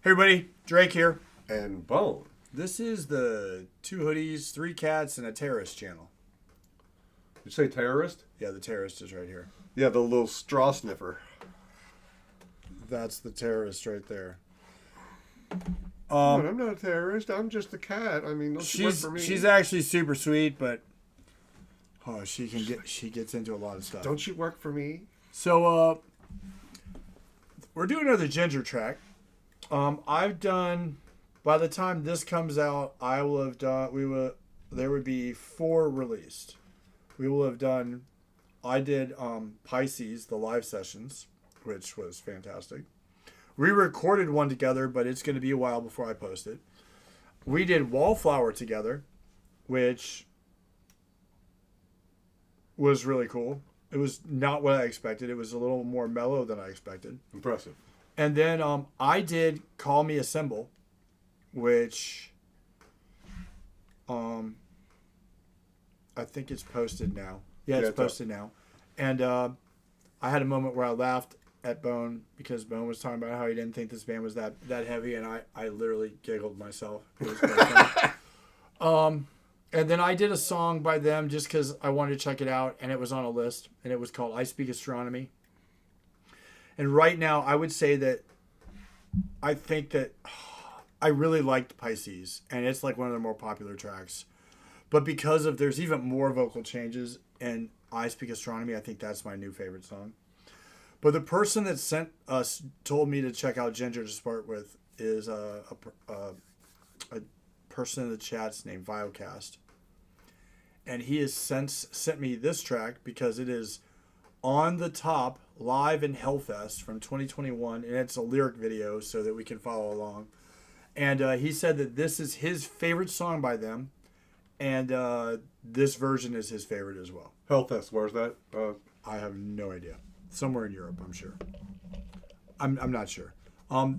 Hey everybody, Drake here. And Bone. This is the Two Hoodies, Three Cats, and a Terrorist channel. Did you say terrorist? Yeah, the terrorist is right here. Yeah, the little straw sniffer. That's the terrorist right there. I'm not a terrorist. I'm just a cat. I mean, don't you work for me? She's actually super sweet, but she gets into a lot of stuff. Don't you work for me? So we're doing another Ginger track. I've done. By the time this comes out, I will have done. There would be 4 released. We will have done. I did Pisces, the live sessions, which was fantastic. We recorded one together, but it's going to be a while before I post it. We did Wallflower together, which was really cool. It was not what I expected. It was a little more mellow than I expected. Impressive. And then I did Call Me a Symbol, which I think it's posted now. Yeah, it's posted now. And I had a moment where I laughed at Bone because Bone was talking about how he didn't think this band was that heavy, and I literally giggled myself. It was quite funny. And then I did a song by them just because I wanted to check it out, and it was on a list, and it was called I Speak Astronomy. And right now, I would say that I think that I really liked Pisces, and it's like one of their more popular tracks. But because of there's even more vocal changes in I Speak Astronomy, I think that's my new favorite song. But the person that sent us told me to check out Ginger to start with is a person in the chats named Viocast. And he has since sent me this track because it is on the top live in Hellfest from 2021. And it's a lyric video so that we can follow along. And he said that this is his favorite song by them. And this version is his favorite as well. Hellfest, where's that? I have no idea. Somewhere in Europe, I'm sure. I'm not sure.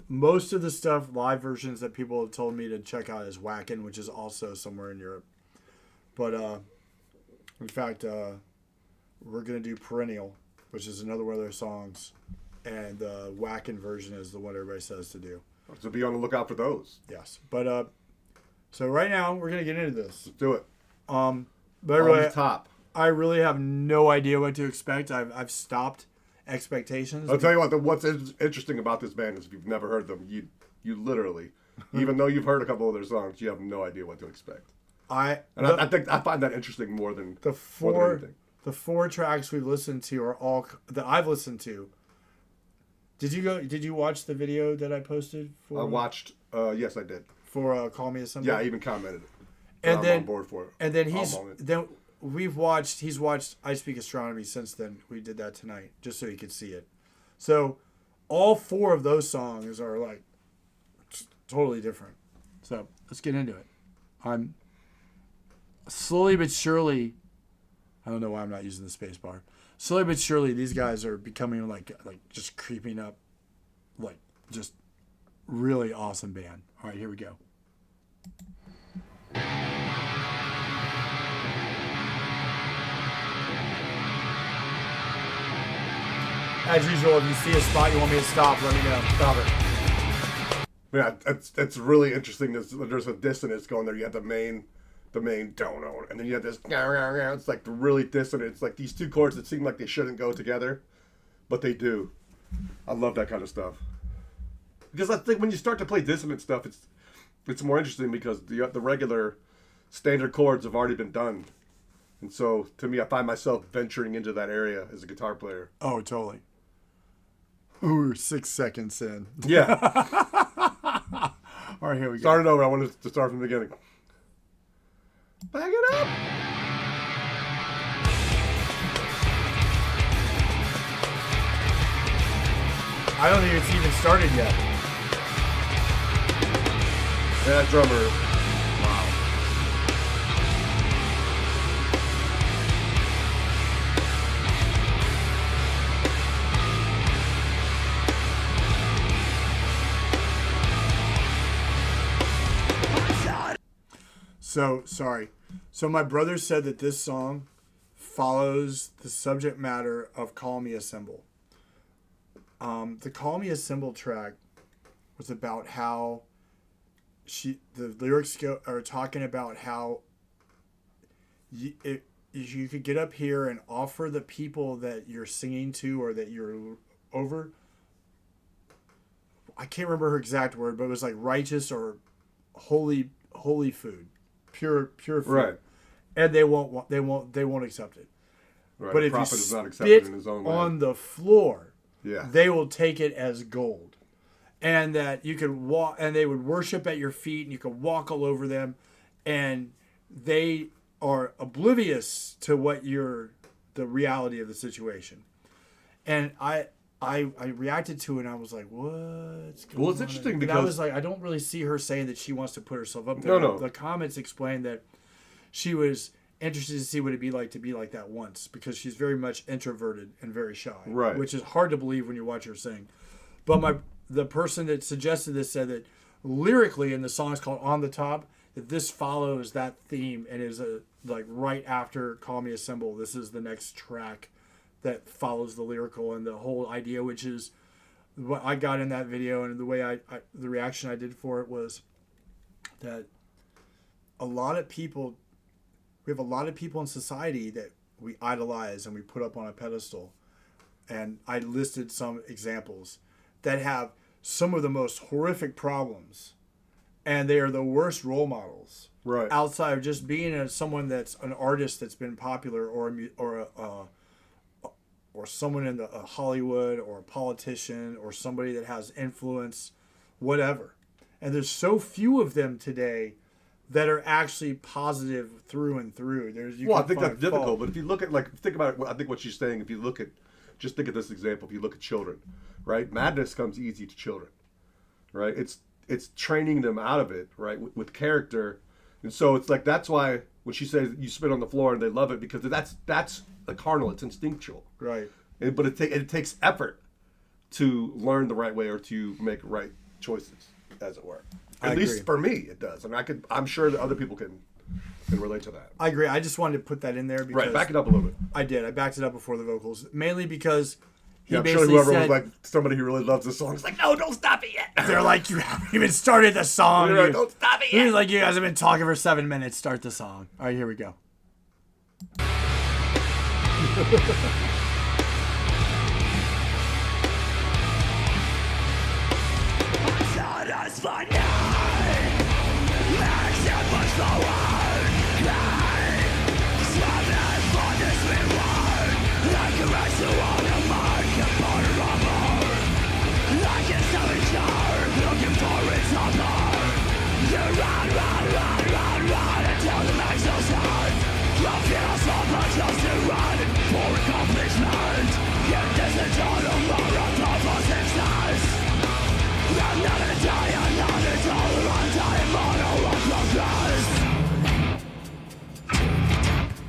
Most of the stuff, live versions that people have told me to check out is Whackin', which is also somewhere in Europe. But in fact, we're going to do Perennial, which is another one of their songs. And the Whackin' version is the one everybody says to do. So be on the lookout for those. Yes. But so right now, we're going to get into this. Let's do it. But on the top. I really have no idea what to expect. I've stopped expectations. I'll tell you what. What's interesting about this band is if you've never heard them, you literally, even though you've heard a couple of their songs, you have no idea what to expect. I think I find that interesting more than anything. The 4 tracks we've listened to are all that I've listened to. Did you watch the video that I posted for? I watched. Yes, I did. For Call Me a Symbol. Yeah, I even commented it. And then I'm on board for it. And then he's watched I Speak Astronomy since then. We did that tonight just so he could see it. So all 4 of those songs are like totally different. So let's get into it. I'm slowly but surely. I don't know why I'm not using the space bar. Slowly but surely, these guys are becoming like just creeping up, like just really awesome band. All right, here we go. As usual, if you see a spot you want me to stop, let me know. Stop it. Yeah, it's really interesting. There's a dissonance going there. You have the main don't, and then you have this. It's like really dissonant. It's like these 2 chords that seem like they shouldn't go together, but they do. I love that kind of stuff because I think when you start to play dissonant stuff, it's more interesting because the regular standard chords have already been done, and so to me, I find myself venturing into that area as a guitar player. Oh, totally. Ooh, 6 seconds in. Yeah. All right, here we go. Started over. I wanted to start from the beginning. Back it up. I don't think it's even started yet. Yeah, that drummer. So, sorry. So my brother said that this song follows the subject matter of Call Me a Symbol. The Call Me a Symbol track was about how the lyrics are talking about how you could get up here and offer the people that you're singing to or that you're over. I can't remember her exact word, but it was like righteous or holy food, pure food. Right. And they won't accept it. Right. But the if you prophet is not accepted spit in his own on land. the floor, Yeah. they will take it as gold. And that you could walk, and they would worship at your feet, and you could walk all over them, and they are oblivious to the reality of the situation. And I reacted to it, and I was like, what's going on? Well, it's interesting But because I was like, I don't really see her saying that she wants to put herself up there. No. The comments explained that she was interested to see what it'd be like to be like that once, because she's very much introverted and very shy. Right. Which is hard to believe when you watch her sing. But the person that suggested this said that lyrically, in the song is called On the Top, that this follows that theme and is like right after Call Me a Symbol. This is the next track that follows the lyrical and the whole idea, which is what I got in that video, and the way the reaction I did for it was that we have a lot of people in society that we idolize and we put up on a pedestal. And I listed some examples that have some of the most horrific problems, and they are the worst role models. Right. Outside of just being someone that's an artist that's been popular, or someone in Hollywood, or a politician, or somebody that has influence, whatever. And there's so few of them today that are actually positive through and through. I think that's difficult. But if you look at think about it. I think what she's saying. If you look at, just think of this example. If you look at children, right? Madness comes easy to children, right? It's training them out of it, right? With character, and so it's like that's why when she says you spit on the floor and they love it, because that's a carnal. It's instinctual, right? But it takes effort to learn the right way or to make right choices, as it were. At least for me, it does. I mean, I'm sure that other people can relate to that. I agree. I just wanted to put that in there because Right, back it up a little bit. I did. I backed it up before the vocals, mainly because I'm sure whoever was like somebody who really loves this song is like, no, don't stop it yet. They're like, you haven't even started the song. Right, don't stop it yet. Like, you guys have been talking for 7 minutes. Start the song. All right, here we go.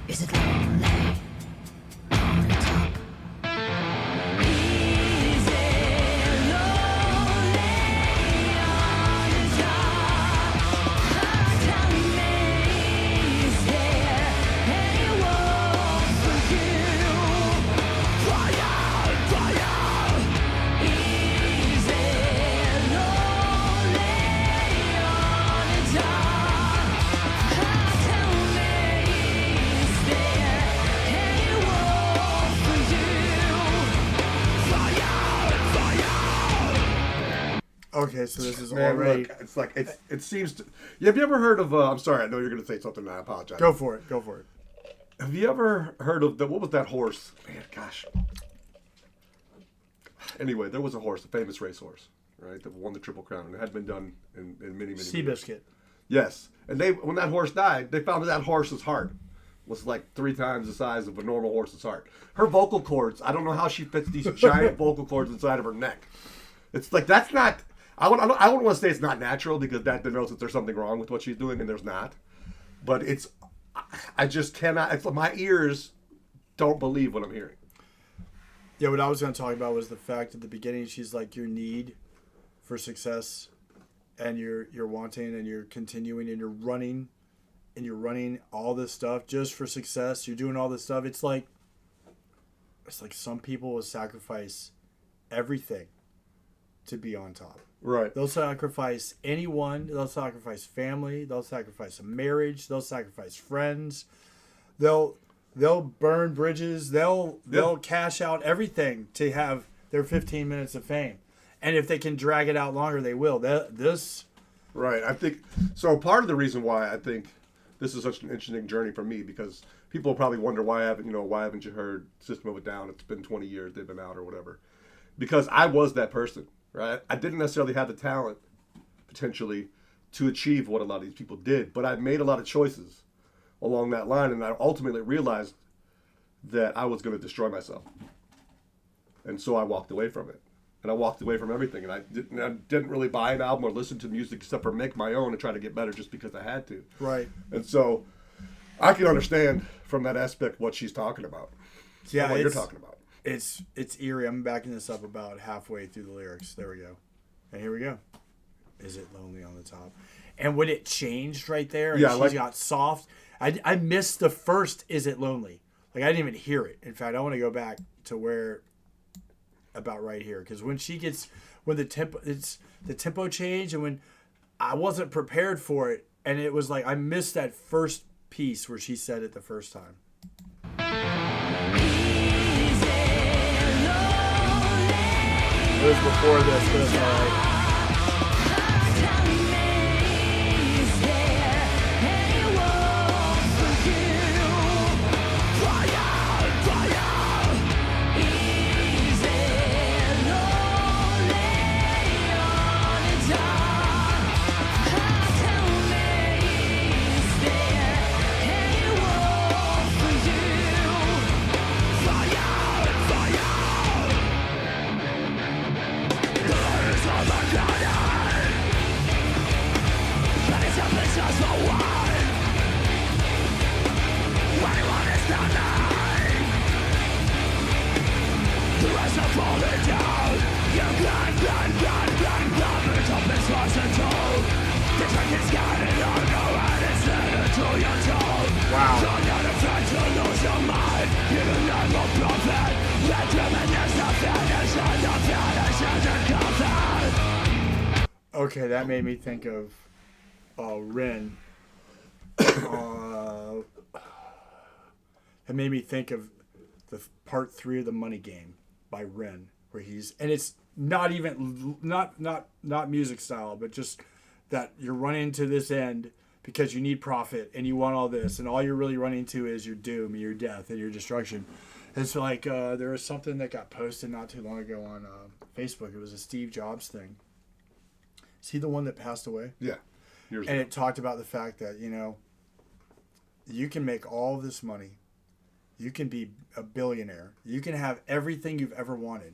Is it lonely on the top? Is it lonely on the top? Tell me, is there anyone for you? Fire, fire. Is it lonely on the top? Tell me. Okay, so this is Man, already... look, it's like it seems to. Yeah, have you ever heard of? I'm sorry, I know you're going to say something. And I apologize. Go for it. Have you ever heard of what was that horse? Man, gosh. Anyway, there was a horse, a famous racehorse, right, that won the Triple Crown, and it had been done in many years. Seabiscuit. Yes, and when that horse died, they found that horse's heart was like 3 times the size of a normal horse's heart. Her vocal cords, I don't know how she fits these giant vocal cords inside of her neck. It's like that's not. I wouldn't want to say it's not natural, because that denotes that there's something wrong with what she's doing, and there's not. But I just cannot. It's like my ears don't believe what I'm hearing. Yeah, what I was going to talk about was the fact at the beginning she's like, your need for success, and you're wanting, and you're continuing, and you're running all this stuff just for success. You're doing all this stuff. It's like some people will sacrifice everything to be on top. Right. They'll sacrifice anyone. They'll sacrifice family. They'll sacrifice a marriage. They'll sacrifice friends. They'll burn bridges. They'll cash out everything to have their 15 minutes of fame. And if they can drag it out longer, they will. Right. I think so. Part of the reason why I think this is such an interesting journey for me, because people probably wonder why haven't you heard System of a Down? It's been 20 years they've been out or whatever. Because I was that person, right? I didn't necessarily have the talent potentially to achieve what a lot of these people did, but I made a lot of choices along that line, and I ultimately realized that I was going to destroy myself, and so I walked away from it. And I walked away from everything, and I didn't really buy an album or listen to music except for make my own and try to get better just because I had to. Right. And so I can understand from that aspect what she's talking about. Yeah, what you're talking about. It's eerie. I'm backing this up about halfway through the lyrics. There we go. And here we go. Is it lonely on the top? And when it changed right there, and she got soft, I missed the first "Is it lonely?" Like I didn't even hear it. In fact, I want to go back to where. About right here, because when the tempo changed, and when I wasn't prepared for it, and it was like I missed that first piece where she said it the first time. It was before this, but it's all right. Okay, that made me think of Rin. It made me think of the part 3 of The Money Game by Rin, where it's not even not music style, but just that you're running to this end because you need profit and you want all this, and all you're really running to is your doom, your death, and your destruction. It's like there was something that got posted not too long ago on Facebook. It was a Steve Jobs thing. Is he the one that passed away? Yeah. And it talked about the fact that, you can make all this money. You can be a billionaire. You can have everything you've ever wanted.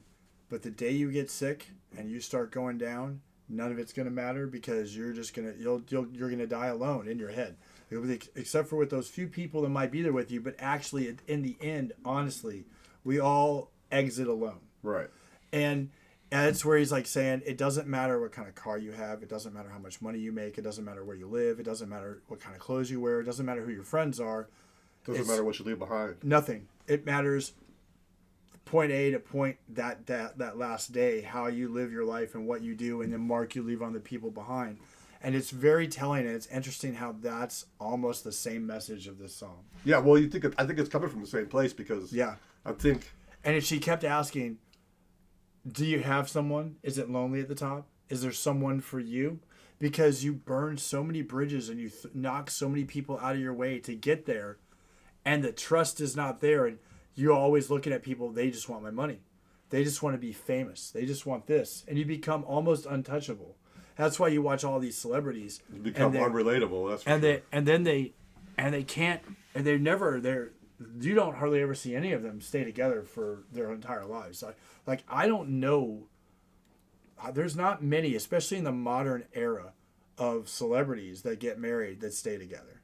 But the day you get sick and you start going down, none of it's going to matter, because you're just going to you're going to die alone in your head. Except for with those few people that might be there with you, but actually in the end, honestly, we all exit alone. Right. And that's where he's like saying, it doesn't matter what kind of car you have. It doesn't matter how much money you make. It doesn't matter where you live. It doesn't matter what kind of clothes you wear. It doesn't matter who your friends are. Doesn't matter what you leave behind. Nothing. It matters point A to point that last day, how you live your life and what you do, and the mark you leave on the people behind. And it's very telling, and it's interesting how that's almost the same message of this song. Yeah, well, I think it's coming from the same place, because I think. And if she kept asking, do you have someone? Is it lonely at the top? Is there someone for you? Because you burn so many bridges and you knock so many people out of your way to get there, and the trust is not there, and you're always looking at people, they just want my money. They just want to be famous. They just want this. And you become almost untouchable. That's why you watch all these celebrities. You become unrelatable. That's for and sure. they can't, and you don't hardly ever see any of them stay together for their entire lives. Like I don't know. There's not many, especially in the modern era, of celebrities that get married that stay together,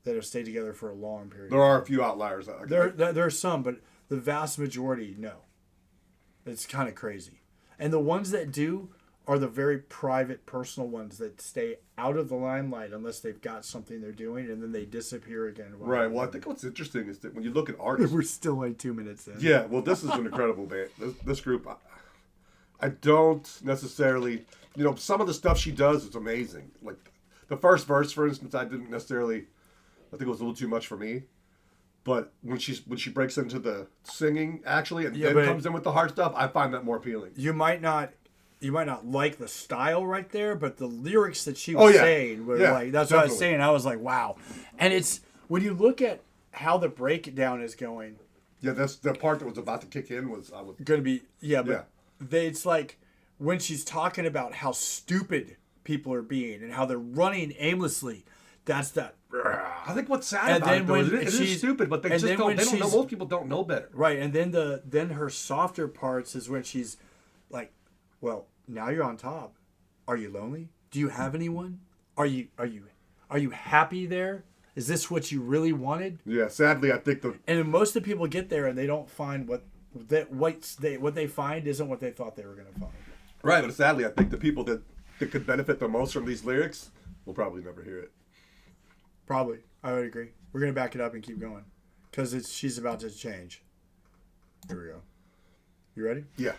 that have stayed together for a long period. There are a few outliers. There are some, but the vast majority, no. It's kind of crazy. And the ones that do are the very private, personal ones that stay out of the limelight unless they've got something they're doing, and then they disappear again. Right. Well, I think what's interesting is that when you look at artists... We're still like 2 minutes in. Yeah, well, this is an incredible band. This group... I don't necessarily, some of the stuff she does is amazing. Like the first verse, for instance, I think it was a little too much for me. But when she breaks into the singing actually and then comes in with the hard stuff, I find that more appealing. You might not like the style right there, but the lyrics that she was saying were like, that's definitely what I was saying. I was like, wow. And it's when you look at how the breakdown is going. Yeah, that's the part that was about to kick in was going to be it's like when she's talking about how stupid people are being and how they're running aimlessly. That's that. I think what's sad about it, though, is it is stupid, but they just don't. They don't know. Most people don't know better. Right, and then her softer parts is when she's like, "Well, now you're on top. Are you lonely? Do you have anyone? Are you happy there? Is this what you really wanted?" Yeah, sadly, I think and most of the people get there and they don't find what they find isn't what they thought they were going to find. Right, but sadly, I think the people that could benefit the most from these lyrics will probably never hear it. Probably. I would agree. We're going to back it up and keep going. Because she's about to change. Here we go. You ready? Yeah.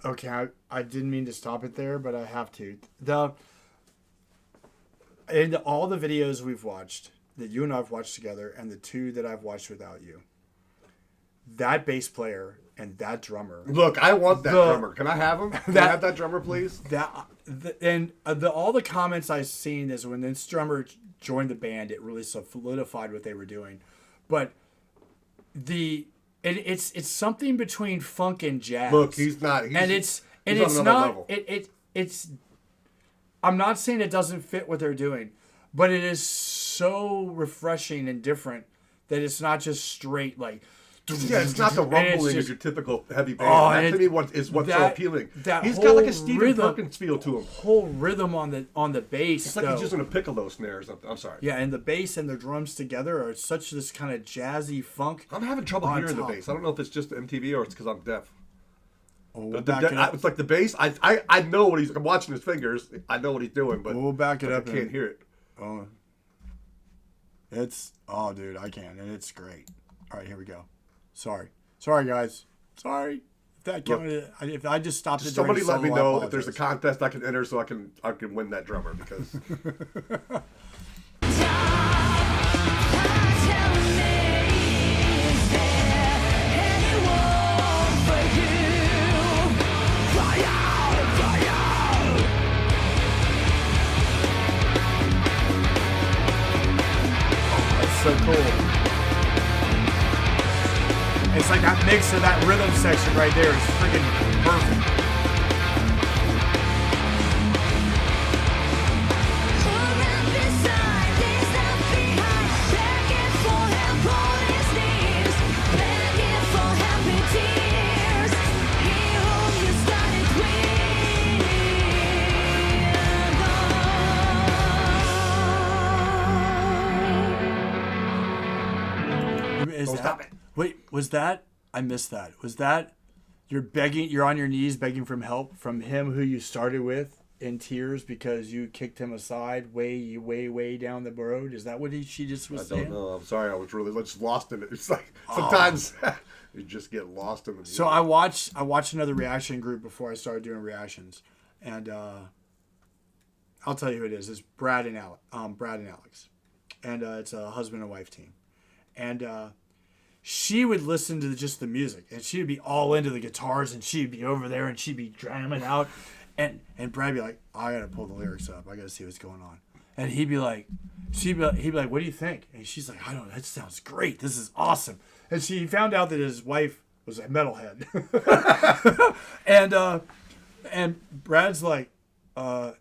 Okay, I didn't mean to stop it there, but I have to. In all the videos we've watched, that you and I have watched together, and the two that I've watched without you, that bass player and that drummer. Look, I want that drummer. Can I have him? Can I have that drummer, please? All the comments I've seen is when this drummer joined the band, it really solidified what they were doing. But it's something between funk and jazz. Look, he's not. It's not. It's. I'm not saying it doesn't fit what they're doing, but it is so refreshing and different that it's not just straight like. Yeah, it's not the rumbling of your typical heavy band. That to me is what's so appealing. He's got like a Stephen Perkins feel to him. Whole rhythm on the bass. It's like he's using a piccolo snares. I'm sorry. Yeah, and the bass and the drums together are such this kind of jazzy funk. I'm having trouble hearing the bass. I don't know if it's just MTV or it's because I'm deaf. It's like the bass. I know what I'm watching his fingers. I know what he's doing, but we'll back it up. I can't hear it. Oh, dude, I can, and it's great. All right, here we go. Sorry, guys. Sorry. If I just stopped it. Somebody let me know if there's a contest I can enter so I can win that drummer because. That's so cool. It's like that mix of that rhythm section right there is freaking perfect. Stop it. Wait, was that? I missed that. Was that you're on your knees begging for help from him who you started with in tears because you kicked him aside way down the road? Is that what she just was saying? I don't know. I'm sorry. I was really just lost in it. It's like sometimes you just get lost in the music. So I watched another reaction group before I started doing reactions, and I'll tell you who it is. It's Brad and Alex, and it's a husband and wife team, and she would listen to just the music, and she'd be all into the guitars, and she'd be over there, and she'd be jamming out, And Brad be like, I gotta pull the lyrics up. I gotta see what's going on. And he'd be like, he'd be like, what do you think? And she's like, I don't know. That sounds great. This is awesome. And she found out that his wife was a metalhead. and Brad's like, yeah,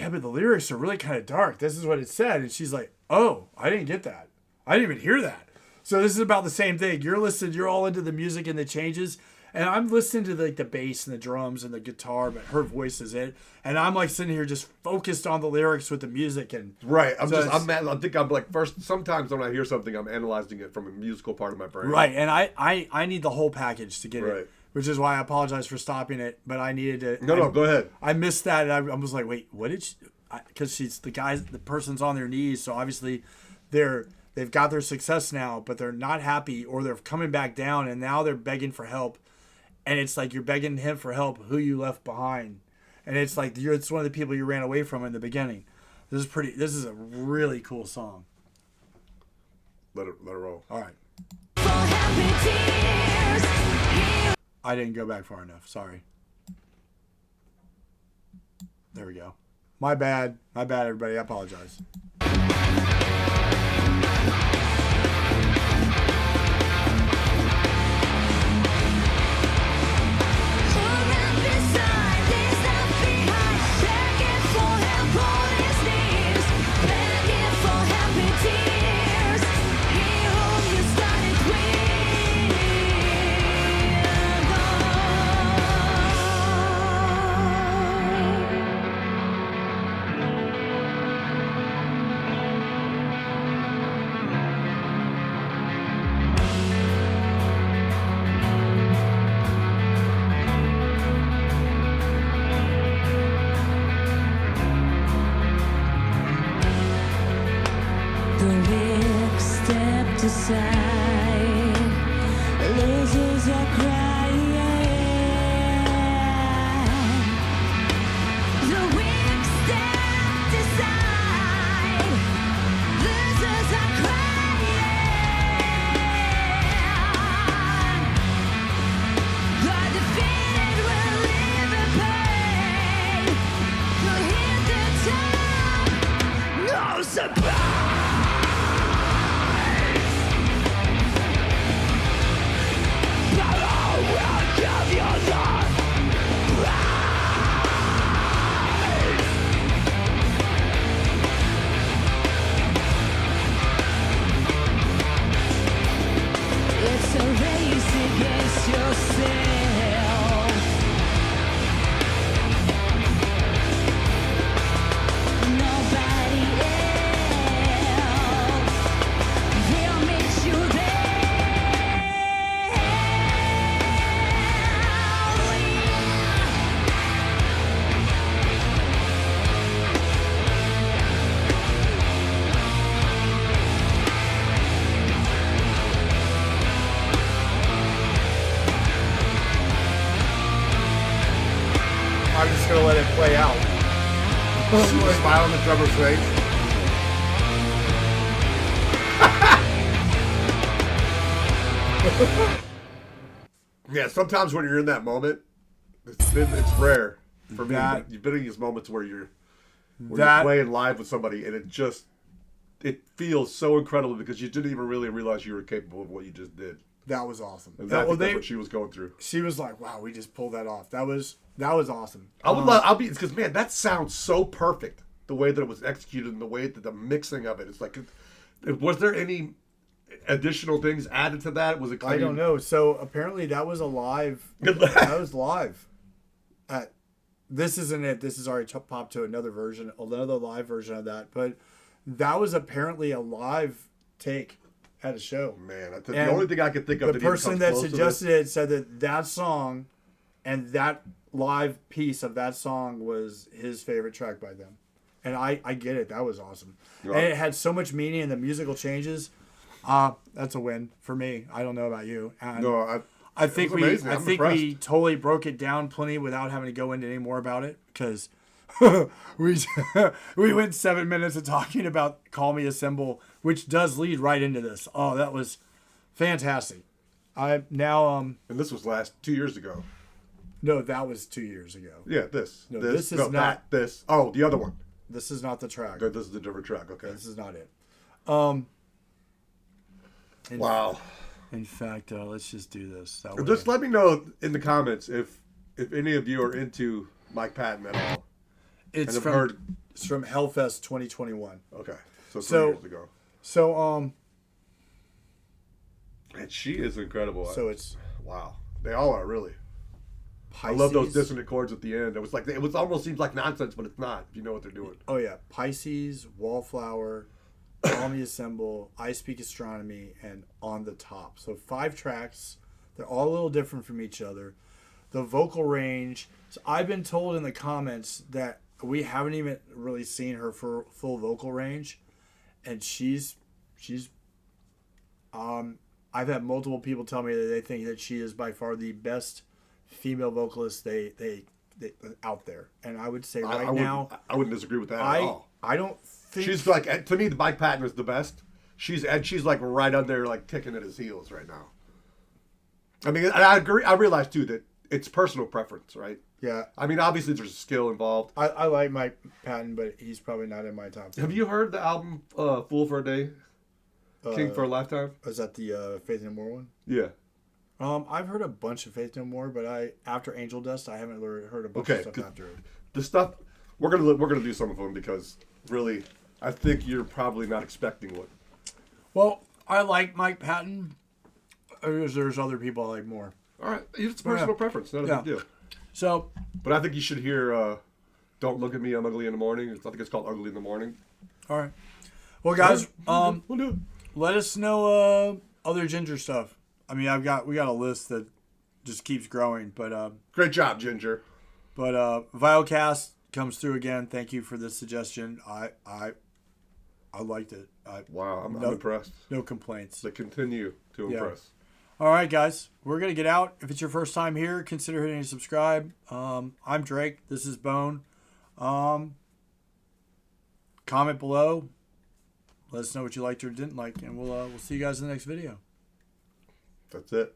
but the lyrics are really kind of dark. This is what it said. And she's like, oh, I didn't get that. I didn't even hear that. So this is about the same thing. You're listening, you're all into the music and the changes. And I'm listening to like the bass and the drums and the guitar, but her voice is it. And I'm like sitting here just focused on the lyrics with the music. And right. I'm mad. I think I'm like, first, sometimes when I hear something, I'm analyzing it from a musical part of my brain. Right. And I need the whole package to get Right. it, which is why I apologize for stopping it. But I needed to. No, go ahead. I missed that. And I was like, wait, what did she? Because she's the person's on their knees. So obviously they've got their success now, but they're not happy or they're coming back down. And now they're begging for help. And it's like you're begging him for help, who you left behind. And it's like it's one of the people you ran away from in the beginning. This is a really cool song. Let it roll. All right. I didn't go back far enough. Sorry. There we go. My bad, everybody. I apologize. Losers are crying. The weak step aside. Losers are crying. The defeated will live in pain. You'll hit the top. No surprise. It's a race against yourself. Nobody else will meet you there. I'm just gonna let it play out. Smile on the drummer's face. Yeah, sometimes when you're in that moment, it's rare for me. That- You've been in these moments where you're That playing live with somebody, and it feels so incredible because you didn't even really realize you were capable of what you just did. that was awesome. And Well, that's what she was going through. she was like, "Wow, we just pulled that off. That was awesome." Because man, that sounds so perfect. The way that it was executed and the way that the mixing of it. It's like, was there any additional things added to that? Was it? I don't know. So apparently that was a live. That was live. This isn't it. This is already popped to another live version of that. But that was apparently a live take at a show. Man, the only thing I could think of. The person that suggested it said that song and that live piece of that song was his favorite track by them. And I get it. That was awesome. Yeah. And it had so much meaning and the musical changes. That's a win for me. I don't know about you. And I think we totally broke it down plenty without having to go into any more about it because we went 7 minutes of talking about Call Me a Symbol, which does lead right into this. Oh, that was fantastic. And this was 2 years ago. No, that was 2 years ago. Yeah, this. No, this this is no, not- that, this. Oh, the other one. This is not the track. Good, this is a different track. Okay. This is not it. Wow. In fact, let's just do this. That Just way. let me know in the comments if any of you are into Mike Patton at all. It's and from have heard. it's from Hellfest 2021. Okay, so 3 So- years ago. So And she is incredible. so it's Wow, they all are really. Pisces. I love those dissonant chords at the end. It was like it was almost seems like nonsense, but it's not. If you know what they're doing. Oh yeah, Pisces, Wallflower, Call Me Assemble, I Speak Astronomy, and On the Top. So 5 tracks. They're all a little different from each other. The vocal range. So I've been told in the comments that we haven't even really seen her for full vocal range, and she's I've had multiple people tell me that they think that she is by far the best female vocalist they out there, and I would say right now I wouldn't disagree with that at all. I don't think She's like, to me, the Mike Patton is the best. She's like right under, like kicking at his heels right now. I mean, and I agree. I realize too that it's personal preference, right? yeah. I mean, obviously there's skill involved. I like Mike Patton, but he's probably not in my top 10. Have you heard the album "Fool for a Day"? King for a Lifetime? Was that the Faith No More one? Yeah. I've heard a bunch of Faith No More, but after Angel Dust, I haven't heard a bunch Okay, of stuff 'cause after it. The stuff we're gonna do some of them because really, I think you're probably not expecting what. Well, I like Mike Patton. There's other people I like more. All right, it's personal preference, not a big deal. So, But I think you should hear "Don't Look at Me, I'm Ugly in the Morning." I think it's called "Ugly in the Morning." all right. Well, guys, We'll do it. let us know other Ginger stuff. I mean, we got a list that just keeps growing, but Great job, Ginger. Viocast comes through again. Thank you for this suggestion. I liked it. Wow, I'm No- impressed. No complaints. They continue to Yeah. impress. All right, guys, we're gonna get out. If it's your first time here, consider hitting subscribe. I'm Drake. This is Bone. Comment below. Let us know what you liked or didn't like, and we'll see you guys in the next video. That's it.